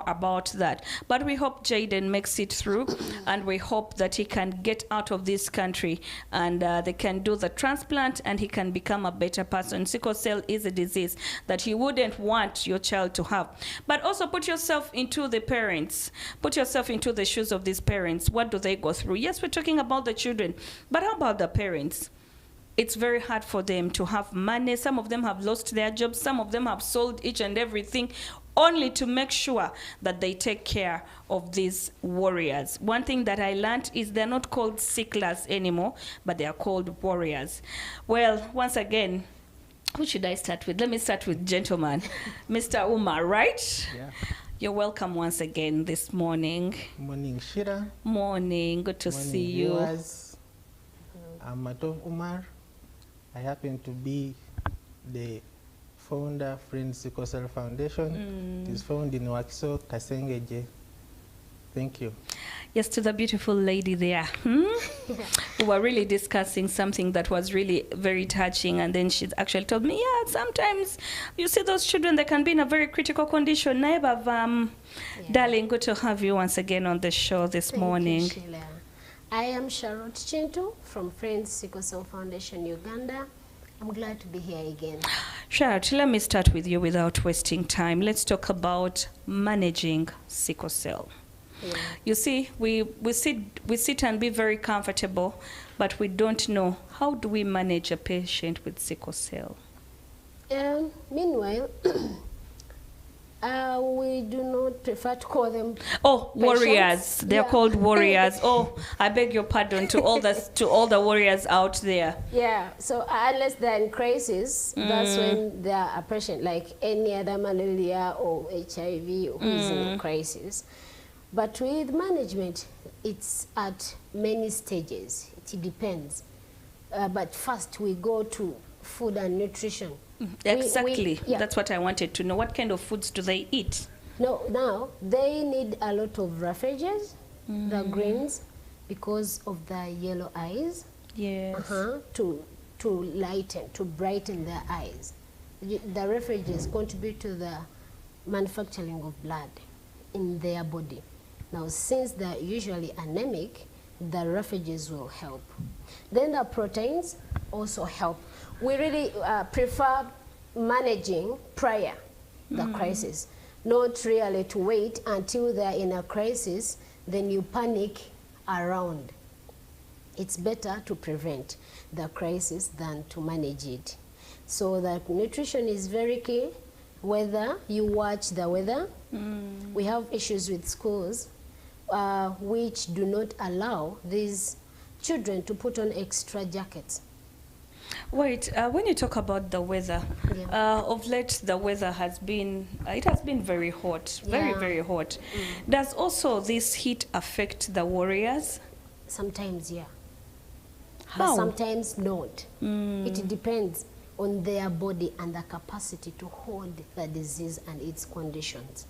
about that. But we hope Jaden makes it through, and we hope that he can get out of this country, and they can do the transplant, and he can become a better person. Sickle cell is a disease that you wouldn't want your child to have. But also put yourself into the parents. Put yourself into the shoes of these parents. What do they go through? Yes, we're talking about the children, but how about the parents? It's very hard for them to have money. Some of them have lost their jobs. Some of them have sold each and everything only to make sure that they take care of these warriors. One thing that I learned is they're not called sicklers anymore, but they are called warriors. Well, once again, who should I start with? Let me start with gentleman, Mr. Umar, right? Yeah. You're welcome once again this morning. Morning, Shira. Morning, good to Morning, see you. viewers. I'm Matov Umar. I happen to be the founder, Friends Sickle Cell Foundation. It is found in Wakiso, Kasengeje. Thank you. Yes, to the beautiful lady there. We were really discussing something that was really very touching, and then she actually told me, yeah, sometimes you see those children, they can be in a very critical condition. Naiba, darling, good to have you once again on the show this morning. You, Sheila. I am Charlotte Chintu from Friends Sickle Cell Foundation, Uganda. I'm glad to be here again. Charlotte, let me start with you without wasting time. Let's talk about managing sickle cell. Yeah. You see, we sit and be very comfortable, but we don't know, how do we manage a patient with sickle cell? Meanwhile, we do not prefer to call them warriors. They're Yeah. called warriors. Oh, I beg your pardon to all the warriors out there. Yeah, so unless they're in crisis, that's when they're a patient like any other malaria or HIV who is in a crisis. But with management, it's at many stages. It depends. But first, we go to food and nutrition. Exactly. Yeah. That's what I wanted to know. What kind of foods do they eat? No, now they need a lot of refuges, the greens, because of the yellow eyes. Yes. To lighten, to brighten their eyes. The refuges contribute to the manufacturing of blood in their body. Now, since they're usually anemic, the refuges will help. Then the proteins also help. We really prefer managing prior the crisis, not really to wait until they're in a crisis, then you panic around. It's better to prevent the crisis than to manage it. So the nutrition is very key. Whether you watch the weather, we have issues with schools which do not allow these children to put on extra jackets. Wait, when you talk about the weather, of late the weather has been, it has been very hot, very hot. Does also this heat affect the warriors? Sometimes, yeah. How? But sometimes not. It depends on their body and the capacity to hold the disease and its conditions.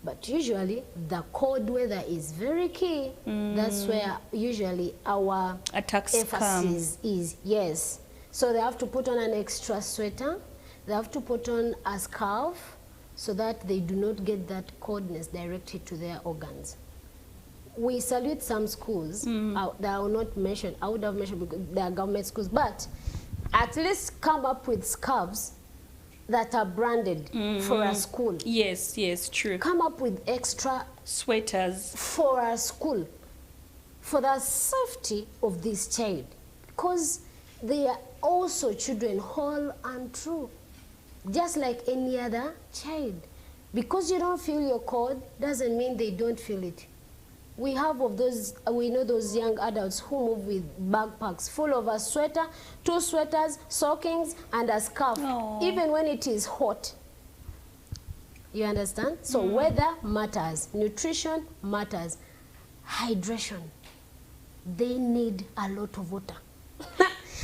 But usually the cold weather is very key. That's where usually our attacks emphasis is. Yes. So they have to put on an extra sweater. They have to put on a scarf so that they do not get that coldness directed to their organs. We salute some schools that I will not mention. I would have mentioned because they are government schools, but at least come up with scarves that are branded for a school. Yes, yes, true. Come up with extra sweaters for a school, for the safety of this child, because they are also children, whole and true, just like any other child. Because you don't feel your cold doesn't mean they don't feel it. We have of those, we know those young adults who move with backpacks full of a sweater, 2 sweaters, stockings, and a scarf, even when it is hot. You understand? So weather matters, nutrition matters, hydration. They need a lot of water.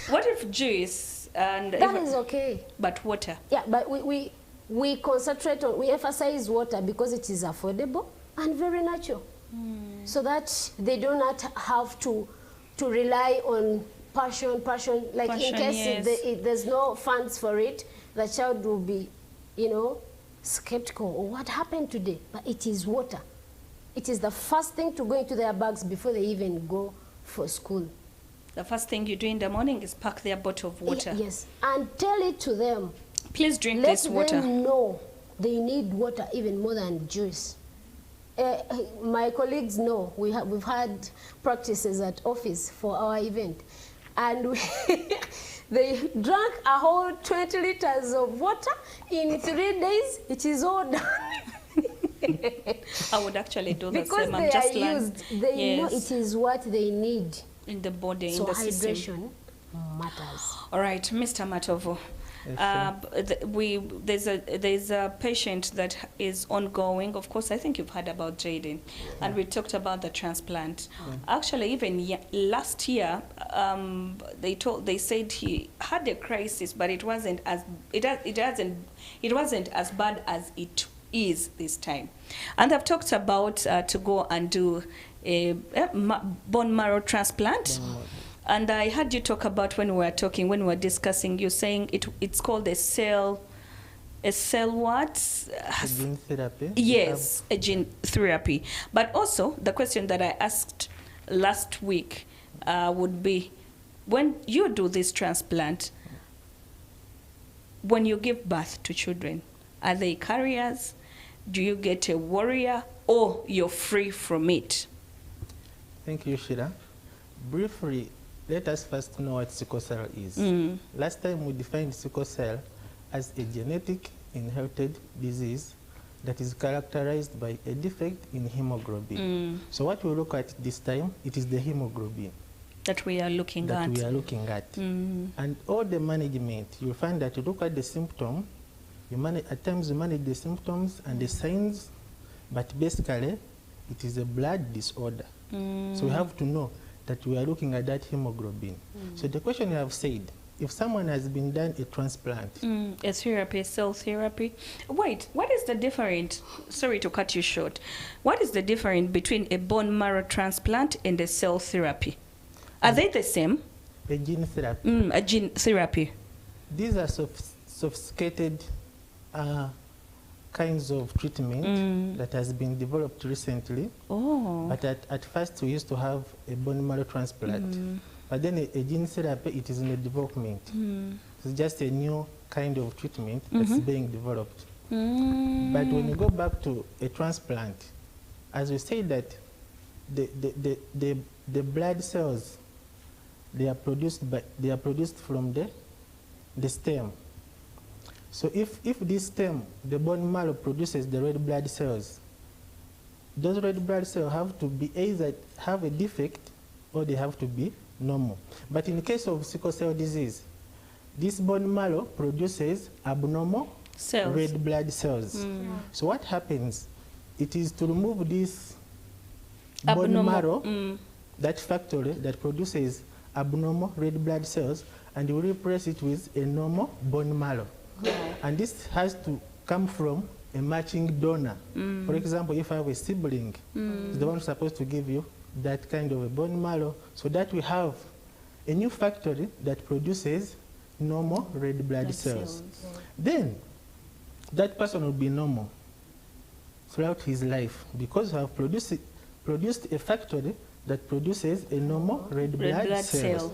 What if juice and that is okay, but water? Yeah, but we concentrate on, we emphasize water because it is affordable and very natural. So that they do not have to rely on passion, like in case if there's no funds for it, the child will be, you know, skeptical, oh, what happened today? But it is water. It is the first thing to go into their bags before they even go for school. The first thing you do in the morning is pack their bottle of water. Yes, and tell it to them. Please drink Let this water. them know they need water even more than juice. My colleagues know we've had practices at office for our event, and they drank a whole 20 liters of water in 3 days. It is all done. I would actually do the Because same. they I'm just are learning. used, they know it is what they need. In the body, So in the system. hydration matters. All right, Mr. Matovo. There's a patient that is ongoing. Of course, I think you've heard about Jaden, and we talked about the transplant. Actually, even last year, they said he had a crisis, but it wasn't as bad as it is this time. And I've talked about to go and do a bone marrow transplant. And I heard you talk about when we were discussing, you saying it's called a cell what? A gene therapy. Yes, a gene therapy. But also, the question that I asked last week would be, when you do this transplant, when you give birth to children, are they carriers? Do you get a warrior, or you're free from it? Thank you, Shira. Briefly, let us first know what sickle cell is. Last time we defined sickle cell as a genetic inherited disease that is characterized by a defect in hemoglobin. So what we look at this time, it is the hemoglobin that we are looking at. And all the management, you'll find that you look at the symptom, at times you manage the symptoms and the signs, but basically it is a blood disorder. So we have to know that we are looking at that hemoglobin. So the question you have said, if someone has been done a transplant. A therapy, cell therapy. Wait, what is the difference? Sorry to cut you short. What is the difference between a bone marrow transplant and a cell therapy? Are they the same? A gene therapy. A gene therapy. These are sophisticated kinds of treatment that has been developed recently. But at first we used to have a bone marrow transplant. But then a gene therapy, it is in a development. It's just a new kind of treatment that's being developed. But when you go back to a transplant, as we say that the blood cells, they are produced from the stem. So if this stem, the bone marrow, produces the red blood cells, those red blood cells have to be either have a defect or they have to be normal. But in the case of sickle cell disease, this bone marrow produces abnormal red blood cells. So what happens? It is to remove this bone marrow, that factory that produces abnormal red blood cells, and you replace it with a normal bone marrow. And this has to come from a matching donor. For example, if I have a sibling, the one who's supposed to give you that kind of a bone marrow, so that we have a new factory that produces normal red blood cells. Then that person will be normal throughout his life because we have produced a factory that produces a normal red blood cells.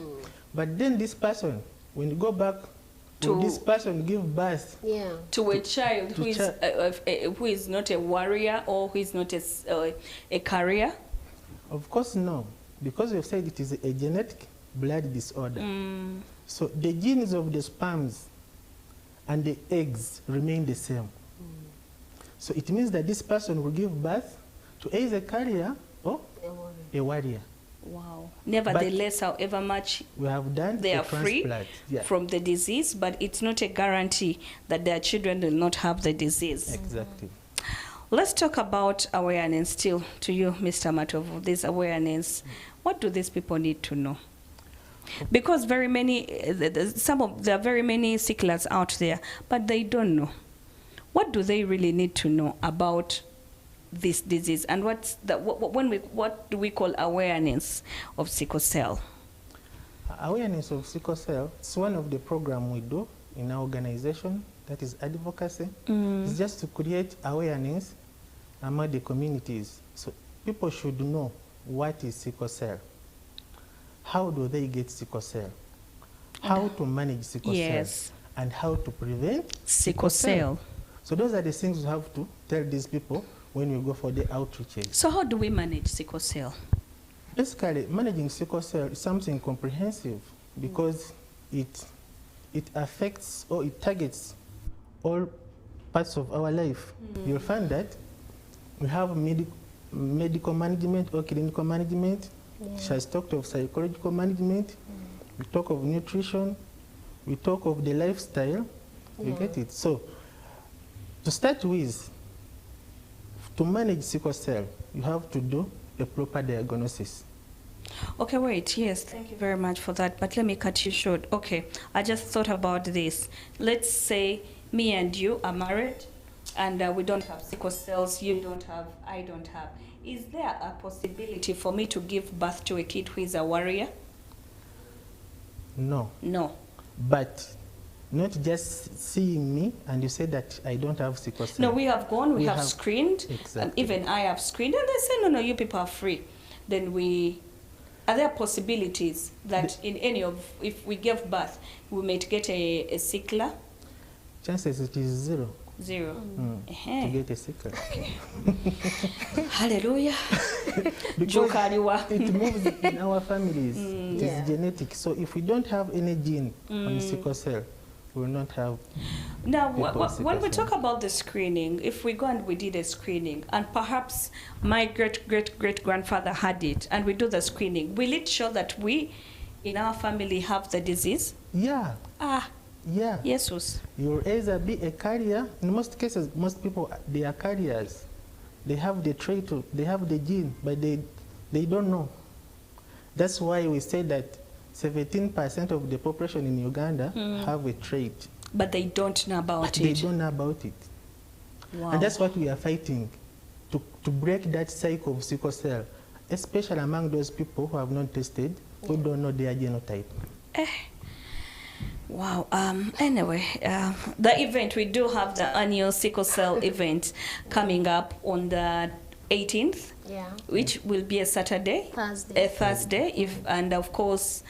But then this person, when you go back to this person give birth to a child who is not a warrior or who is not a carrier? Of course, no, because we've said it is a genetic blood disorder. So the genes of the sperms and the eggs remain the same. So it means that this person will give birth to either a carrier or a warrior. Wow. Nevertheless, however much we have done, they are free from the disease, but it's not a guarantee that their children will not have the disease. Exactly. Let's talk about awareness still to you, Mr. Matovo. This awareness, what do these people need to know? Because there are very many sicklers out there, but they don't know. What do they really need to know about this disease, and what do we call awareness of sickle cell? Awareness of sickle cell is one of the programs we do in our organization that is advocacy. It's just to create awareness among the communities. So people should know what is sickle cell, how do they get sickle cell, how to manage sickle cell, and how to prevent sickle cell. So those are the things we have to tell these people when we go for the outreaches. So how do we manage sickle cell? Basically, managing sickle cell is something comprehensive because it affects or it targets all parts of our life. You'll find that we have medical management or clinical management. She has talked of psychological management. We talk of nutrition. We talk of the lifestyle. You get it? So, to start with, to manage sickle cell, you have to do a proper diagnosis. Okay, wait, yes, thank you very much for that, but let me cut you short. Okay, I just thought about this. Let's say me and you are married, and we don't have sickle cells, you don't have, I don't have. Is there a possibility for me to give birth to a kid who is a warrior? No. No. But not just seeing me and you say that I don't have sickle cell. No, we have gone, we have screened, exactly. And even I have screened, and they say, no, you people are free. Then are there possibilities that in any of, if we give birth, we might get a sickler? Chances it is zero. Zero. To get a sickle. Okay. Hallelujah. Because it moves in our families. It is genetic. So if we don't have any gene on sickle cell, we will not have. Now, when we talk about the screening, if we go and we did a screening, and perhaps my great-great-great-grandfather had it, and we do the screening, will it show that we, in our family, have the disease? Yeah. Yeah. Jesus. You'll either be a carrier. In most cases, most people, they are carriers. They have the trait, they have the gene, but they don't know. That's why we say that 17% of the population in Uganda have a trait. But they don't know about it. They don't know about it. Wow. And that's what we are fighting, to break that cycle of sickle cell, especially among those people who have not tested, who don't know their genotype. Wow. Anyway, the event, we do have the annual sickle cell event coming up on the 18th, which will be a Saturday, a Thursday, and of course,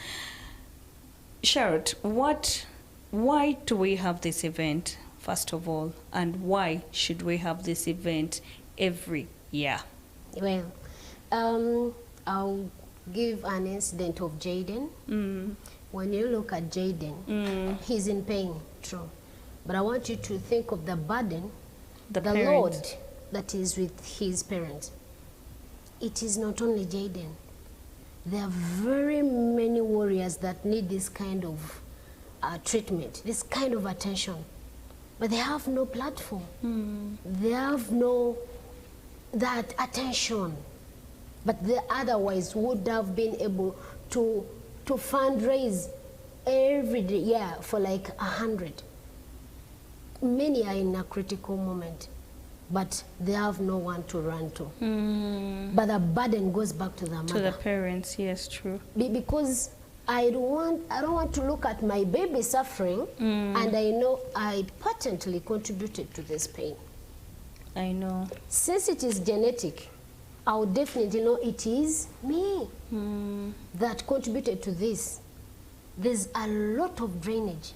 Charlotte, why do we have this event, first of all, and why should we have this event every year? Well, I'll give an incident of Jaden. When you look at Jaden, he's in pain, true. But I want you to think of the burden, the load that is with his parents. It is not only Jaden. There are very many warriors that need this kind of treatment, this kind of attention. But they have no platform. They have no that attention. But they otherwise would have been able to fundraise every year for like 100. Many are in a critical moment, but they have no one to run to. But the burden goes back to the mother. To the parents, yes, true. Because I don't want to look at my baby suffering, and I know I patently contributed to this pain. I know. Since it is genetic, I would definitely know it is me that contributed to this. There's a lot of drainage.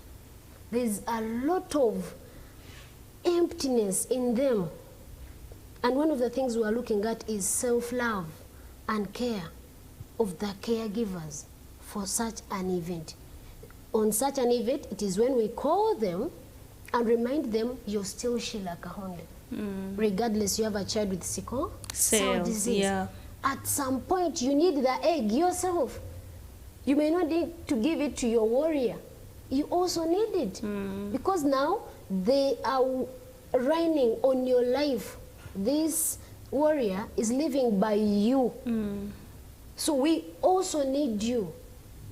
There's a lot of emptiness in them. And one of the things we are looking at is self-love and care of the caregivers for such an event. On such an event, it is when we call them and remind them you're still Sheila Kahonde. Regardless, you have a child with sickle cell disease. Yeah. At some point, you need the egg yourself. You may not need to give it to your warrior. You also need it. Because now they are reigning on your life. This warrior is living by you. So we also need you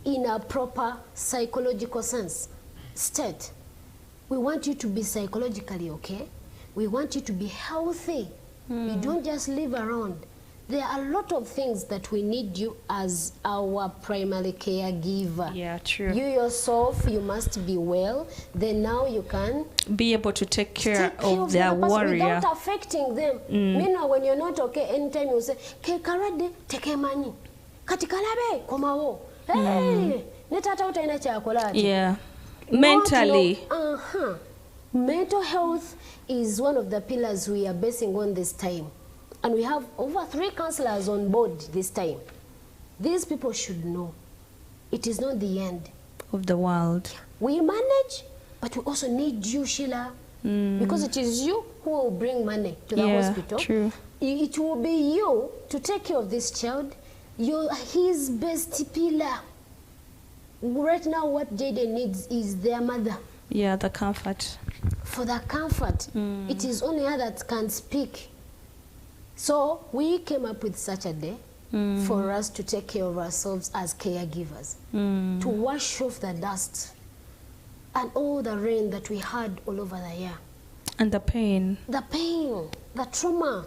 in a proper psychological state. We want you to be psychologically okay. We want you to be healthy. You don't just live around. there are a lot of things that we need you as our primary caregiver. Yeah, true. You yourself, you must be well. Then now you can be able to take care of of their the person warrior without affecting them. Meanwhile, when you're not okay, anytime you say, "Ke karade teke mani, kati kalabe komawo." Hey, netata utaina chakola. Yeah, mentally. Mental health is one of the pillars we are basing on this time. And we have over 3 counselors on board this time. These people should know it is not the end of the world. We manage, but we also need you, Sheila, because it is you who will bring money to the hospital. True. It will be you to take care of this child. You're his best pillar. Right now, what Jaden needs is their mother. Yeah, the comfort. For the comfort, it is only her that can speak. So we came up with such a day for us to take care of ourselves as caregivers, to wash off the dust and all the rain that we had all over the year. And the pain. The pain, the trauma.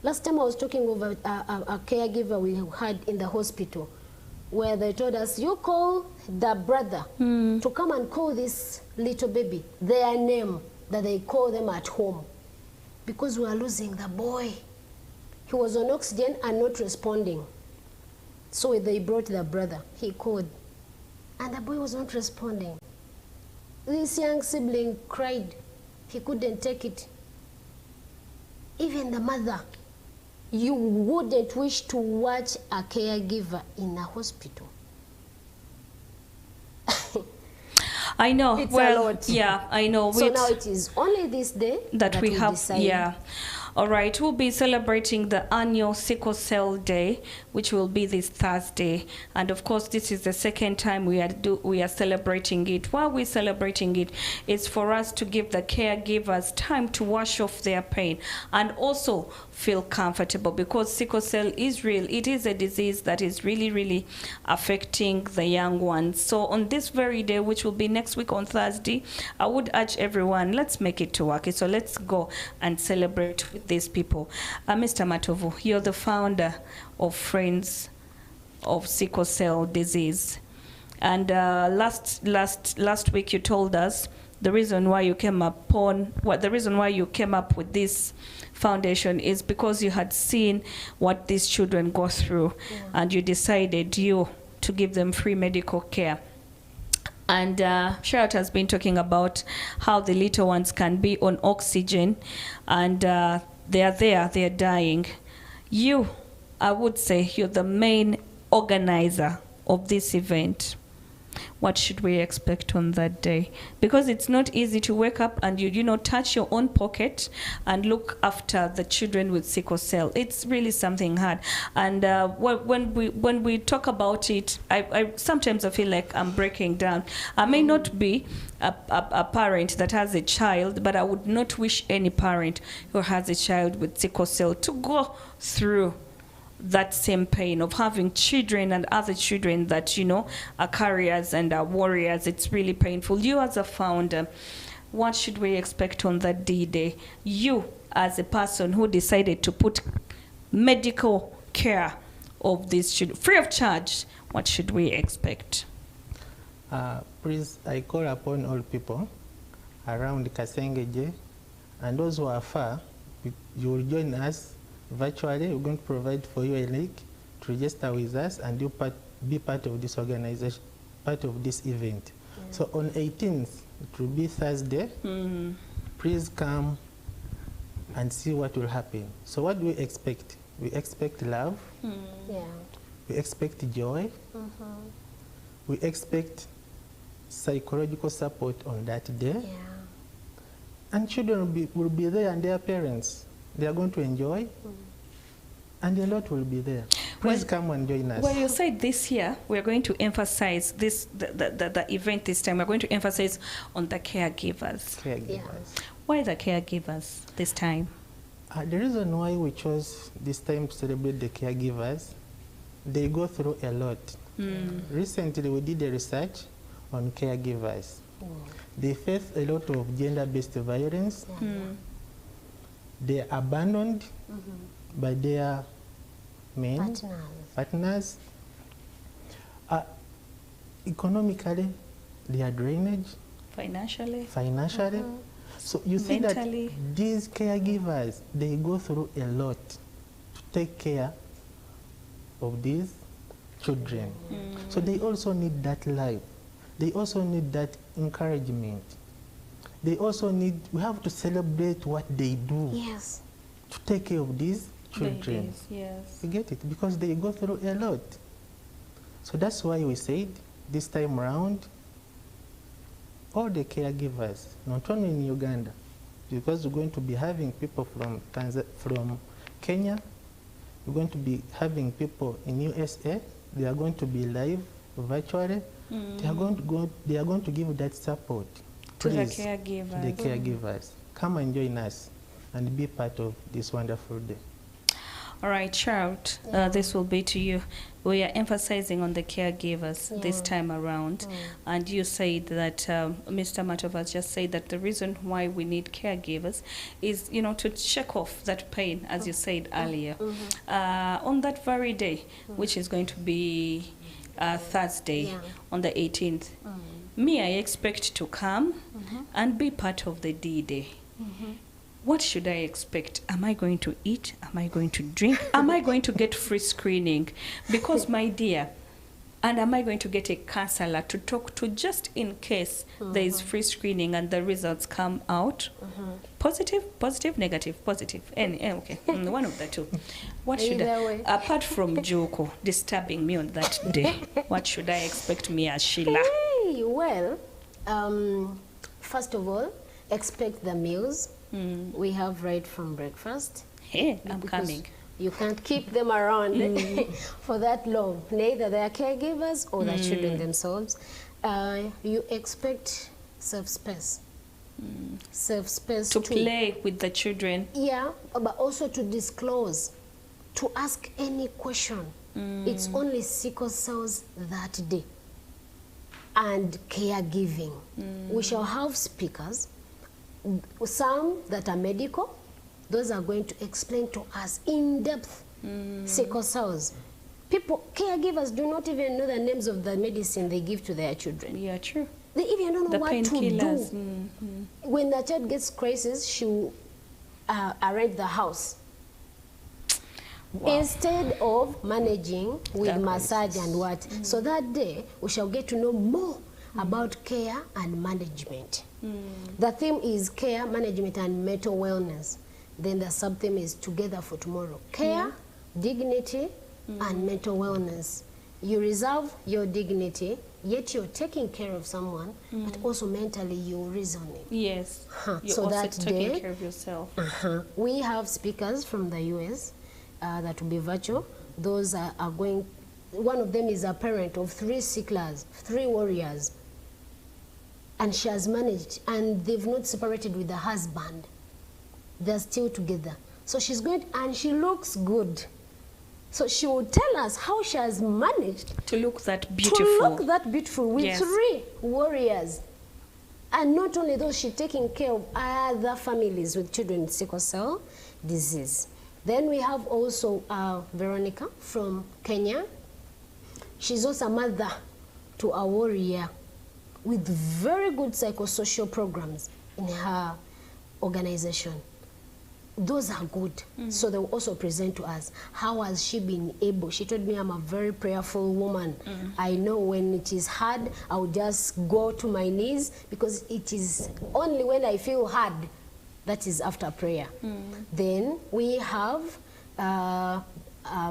Last time I was talking over a caregiver we had in the hospital, where they told us, you call the brother to come and call this little baby their name that they call them at home, because we are losing the boy. He was on oxygen and not responding. So they brought the brother. He called, and the boy was not responding. This young sibling cried. He couldn't take it. Even the mother. You wouldn't wish to watch a caregiver in a hospital. I know. It's well, a lot. Yeah, I know. So now it is only this day that we have. Decide. Yeah. All right, we'll be celebrating the annual Sickle Cell Day, which will be this Thursday. And of course, this is the second time we are celebrating it. While we're celebrating it, it's for us to give the caregivers time to wash off their pain and also feel comfortable, because sickle cell is real. It is a disease that is really, really affecting the young ones. So on this very day, which will be next week on Thursday, I would urge everyone, let's make it to work. So let's go and celebrate with these people. Mr. Matovu, you're the founder of Friends of Sickle Cell Disease. And last week you told us the reason why you came up with this foundation is because you had seen what these children go through, and you decided to give them free medical care. And Charlotte has been talking about how the little ones can be on oxygen, and they are there, they are dying. You, I would say, you're the main organizer of this event. What should we expect on that day? Because it's not easy to wake up and you touch your own pocket and look after the children with sickle cell. It's really something hard. And when we talk about it, I sometimes I feel like I'm breaking down. I may not be a parent that has a child, but I would not wish any parent who has a child with sickle cell to go through that same pain of having children and other children that are carriers and are warriors. It's really painful. You as a founder, what should we expect on that D-Day? You as a person who decided to put medical care of these children free of charge, what should we expect? Please, I call upon all people around Kasengeje and those who are far, you will join us virtually. We're going to provide for you a link to register with us and you be part of this organization, part of this event. Yeah. So on 18th, it will be Thursday. Please come and see what will happen. So what do we expect? We expect love. Yeah. We expect joy. We expect psychological support on that day. Yeah. And children will be there, and their parents. They are going to enjoy, and a lot will be there. Please come and join us. Well, you said this year we're going to emphasize the event this time. We're going to emphasize on the caregivers. Caregivers. Yeah. Why the caregivers this time? The reason why we chose this time to celebrate the caregivers, they go through a lot. Recently, we did a research on caregivers. They face a lot of gender-based violence. They are abandoned by their men partners. Economically, they are drainage. Financially. So you see Mentally. that these caregivers, they go through a lot to take care of these children. So they also need that life. They also need that encouragement. They also need, we have to celebrate what they do to take care of these children. Babies, yes. You get it? Because they go through a lot. So that's why we said this time around, all the caregivers, not only in Uganda, because we're going to be having people from Kenya, we're going to be having people in USA, they are going to be live virtually. They are going to give that support To the Please, caregivers. to the caregivers. Come and join us and be part of this wonderful day. All right, Charlotte, this will be to you. We are emphasizing on the caregivers this time around. And you said that, Mr. Matova just said that the reason why we need caregivers is, you know, to check off that pain, as you said earlier. On that very day, which is going to be Thursday, on the 18th, me, I expect to come and be part of the D-Day. What should I expect? Am I going to eat? Am I going to drink? Am I going to get free screening? Because, my dear, and am I going to get a counselor to talk to just in case there is free screening and the results come out? Positive, negative, positive. Okay, one of the two. What should I, apart from Joko disturbing me on that day, what should I expect me as Sheila? Hey, well, first of all, expect the meals. We have right from breakfast. Hey, I'm coming. You can't keep them around for that long. Neither their caregivers or the children themselves. You expect safe space. Safe space to play with the children. Yeah, but also to disclose, to ask any question. It's only sickle cells that day. And caregiving. We shall have speakers. Some that are medical, those are going to explain to us in depth sickle cells. People, caregivers do not even know the names of the medicine they give to their children. Yeah, true. They even don't know what to do. When the child gets crisis, she will arrange the house. Instead of managing with massage and what. So that day, we shall get to know more about care and management. The theme is care, management, and mental wellness. Then the sub-theme is together for tomorrow. Care, dignity, and mental wellness. You reserve your dignity, yet you're taking care of someone, but also mentally you're reasoning. Yes, you're so also that taking day, care of yourself. We have speakers from the US that will be virtual. Those are going, one of them is a parent of 3 sicklers, 3 warriors. And she has managed, and they've not separated with the husband. They're still together. So she's going, and she looks good. So she will tell us how she has managed to look that beautiful. To look that beautiful with 3 warriors. And not only those, she's taking care of other families with children with sickle cell disease. Then we have also Veronica from Kenya. She's also a mother to a warrior with very good psychosocial programs in her organization. Those are good. So they will also present to us, how has she been able? She told me, I'm a very prayerful woman. I know when it is hard, I will just go to my knees, because it is only when I feel hard, that is after prayer. Then we have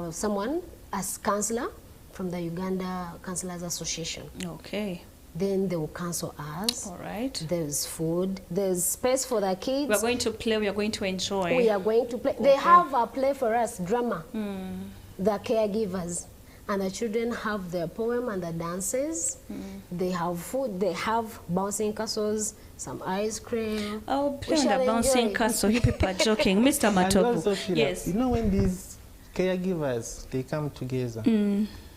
someone as counselor from the Uganda Counselors Association. Okay. Then they will counsel us. All right. There's food. There's space for the kids. We're going to play. We are going to enjoy. We are going to play. Okay. They have a play for us, drama. The caregivers. And the children have their poem and the dances. They have food. They have bouncing castles, some ice cream. Oh, play on the bouncing castle. You people are joking. Mr. Matobu. Yes. You know, when these caregivers, they come together,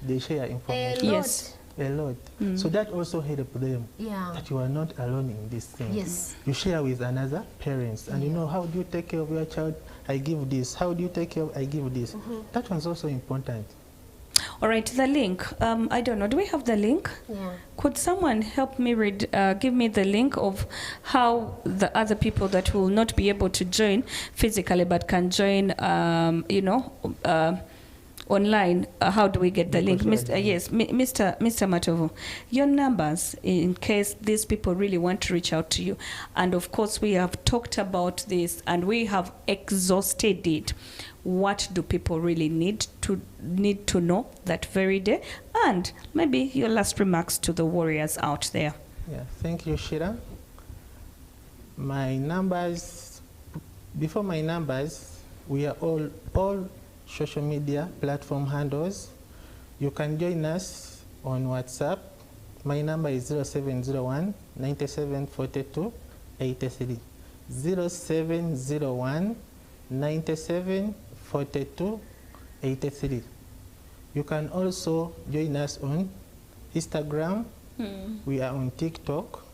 they share information. Yes. a lot. So that also helped them Yeah. that you are not alone in this thing. Yes. You share with another parents, and you know, how do you take care of your child? I give this. How do you take care of? I give this. That one's also important. All right, the link. I don't know. Do we have the link? Yeah. Could someone help me read? Give me the link of how the other people that will not be able to join physically but can join, online. How do we get the link, Mr. Yes, Mr. Matovu, your numbers in case these people really want to reach out to you. And of course, we have talked about this and we have exhausted it. What do people really need to know that very day? And maybe your last remarks to the warriors out there. Yeah, thank you, Shira. My numbers, before my numbers, we are all social media platform handles. You can join us on WhatsApp. My number is 0701 97 42 83. 0701 97 42 83. You can also join us on Instagram. We are on TikTok.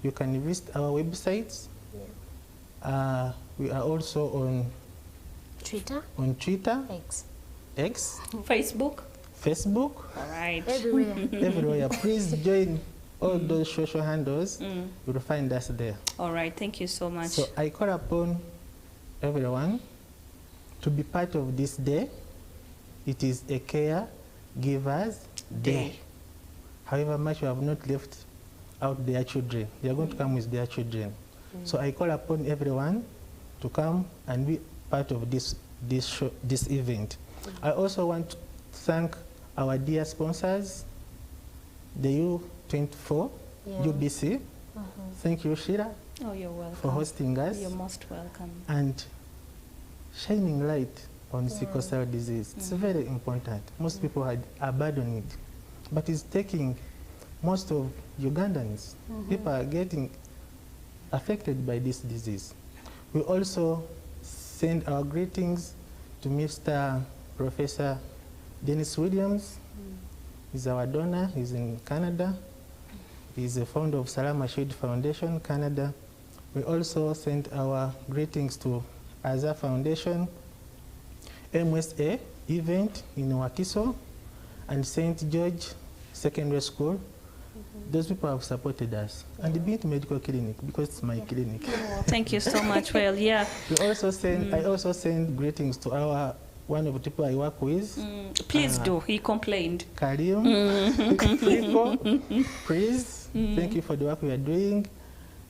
You can visit our websites. We are also on Twitter. X, Facebook. All right. Everywhere. everywhere. Please join all those social handles. You'll find us there. All right. Thank you so much. So I call upon everyone to be part of this day. It is a caregiver's day. However much you have not left out their children, they are going to come with their children. So I call upon everyone to come and be part of this event. I also want to thank our dear sponsors, the U24, UBC. Thank you, Shira, Oh, you're welcome. for hosting us. You're most welcome. And shining light on sickle cell disease. It's very important. Most people had abandoned it, but it's taking most of Ugandans. People are getting affected by this disease. We also send our greetings to Mr. Professor Dennis Williams. He's our donor. He's in Canada. He's the founder of Salama Shield Foundation, Canada. We also send our greetings to Aza Foundation, MSA event in Wakiso, and St. George Secondary School. Those people have supported us. And the Bint Medical Clinic, because it's my clinic. Oh, thank you so much. Well, yeah. We also send, I also send greetings to one of the people I work with. Please do. He complained. Karim, Rico, please, thank you for the work we are doing.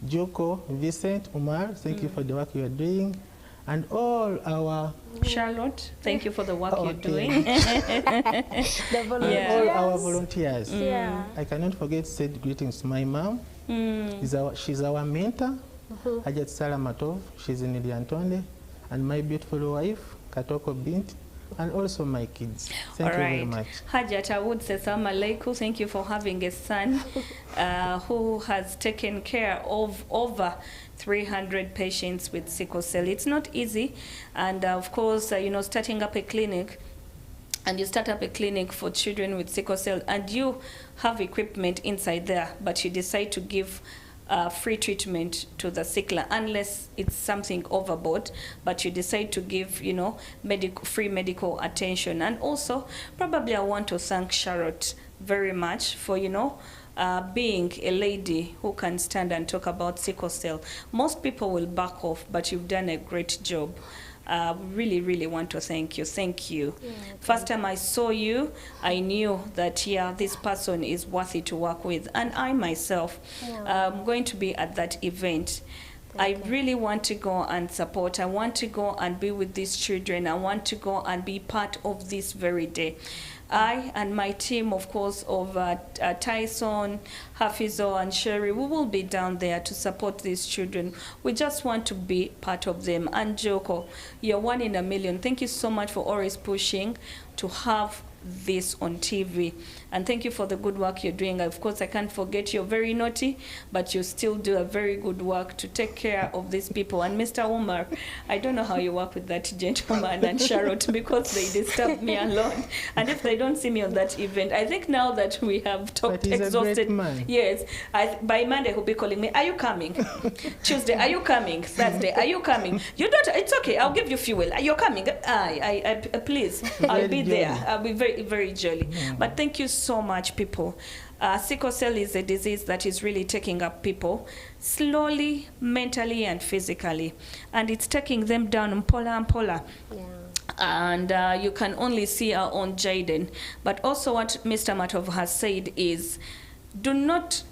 Joko, Vincent, Umar, thank you for the work you are doing. And all our... Charlotte, thank you for the work you're doing. The volunteers. All our volunteers. Yeah. I cannot forget to send greetings to my mom. She's our mentor, Hajat Salamatov. She's in Iliantonde. And my beautiful wife, Katoko Bint. And also my kids. Thank you very much. Hajat, I would say Assalamu alaikum. Thank you for having a son who has taken care of over 300 patients with sickle cell. It's not easy. And of course, starting up a clinic, and you start up a clinic for children with sickle cell, and you have equipment inside there, but you decide to give free treatment to the sickler, unless it's something overboard, but you decide to give, free medical attention. And also, probably I want to thank Charlotte very much for, being a lady who can stand and talk about sickle cell. Most people will back off, but you've done a great job. Really, really want to thank you. Thank you. Yeah, first time I saw you, I knew that, this person is worthy to work with. And I myself, am going to be at that event. I really want to go and support. I want to go and be with these children. I want to go and be part of this very day. I and my team, of course, of Tyson, Hafizo, and Sherry, we will be down there to support these children. We just want to be part of them. And Joko, you're one in a million. Thank you so much for always pushing to have this on TV. And thank you for the good work you're doing. Of course, I can't forget you're very naughty, but you still do a very good work to take care of these people. And Mr. Omar, I don't know how you work with that gentleman and Charlotte, because they disturb me a lot. And if they don't see me on that event, I think now that we have talked But he's exhausted. a great man. Yes, by Monday he'll be calling me, are you coming? Tuesday, are you coming? Thursday, are you coming? You don't, it's okay, I'll give you fuel. Are you coming? I please, I'll be there. I'll be very, very jolly. But thank you so much, people. Sickle cell is a disease that is really taking up people slowly, mentally and physically. And it's taking them down mpola mpola. Yeah. And you can only see our own Jaden. But also what Mr. Matov has said is, do not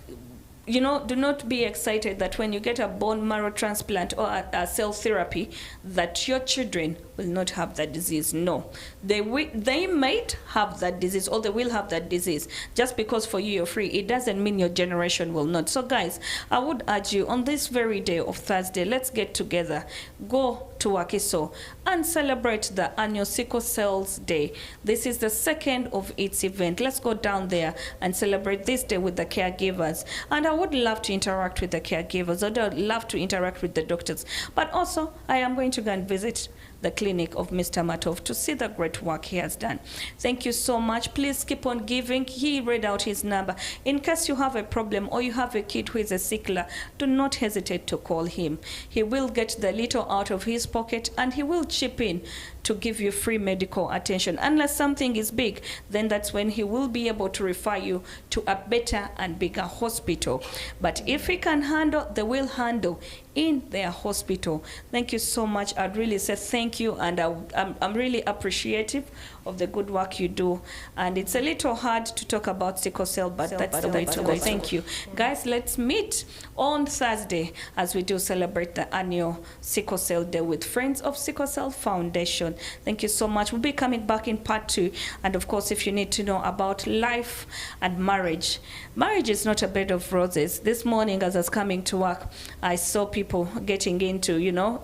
be excited that when you get a bone marrow transplant or a cell therapy, that your children will not have that disease. No, they might have that disease, or they will have that disease. Just because for you you're free, it doesn't mean your generation will not. So guys, I would urge you on this very day of Thursday, let's get together, go to Wakiso and celebrate the annual Sickle Cells Day. This is the second of its event. Let's go down there and celebrate this day with the caregivers. And I would love to interact with the caregivers. I'd love to interact with the doctors. But also, I am going to go and visit the clinic of Mr. Matov to see the great work he has done. Thank you so much. Please keep on giving. He read out his number. In case you have a problem or you have a kid who is a sickler, do not hesitate to call him. He will get the little out of his pocket and he will chip in to give you free medical attention. Unless something is big, then that's when he will be able to refer you to a better and bigger hospital. But if he can handle, they will handle in their hospital. Thank you so much. I'd really say thank you, and I'm really appreciative of the good work you do. And it's a little hard to talk about sickle cell, but that's the way to go. Thank you. Guys, let's meet on Thursday as we do celebrate the annual Sickle Cell Day with Friends of Sickle Cell Foundation. Thank you so much. We'll be coming back in part 2. And of course, if you need to know about life and marriage, marriage is not a bed of roses. This morning, as I was coming to work, I saw people getting into,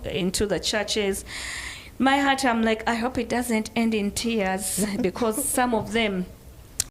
into the churches. My heart, I'm like, I hope it doesn't end in tears, because some of them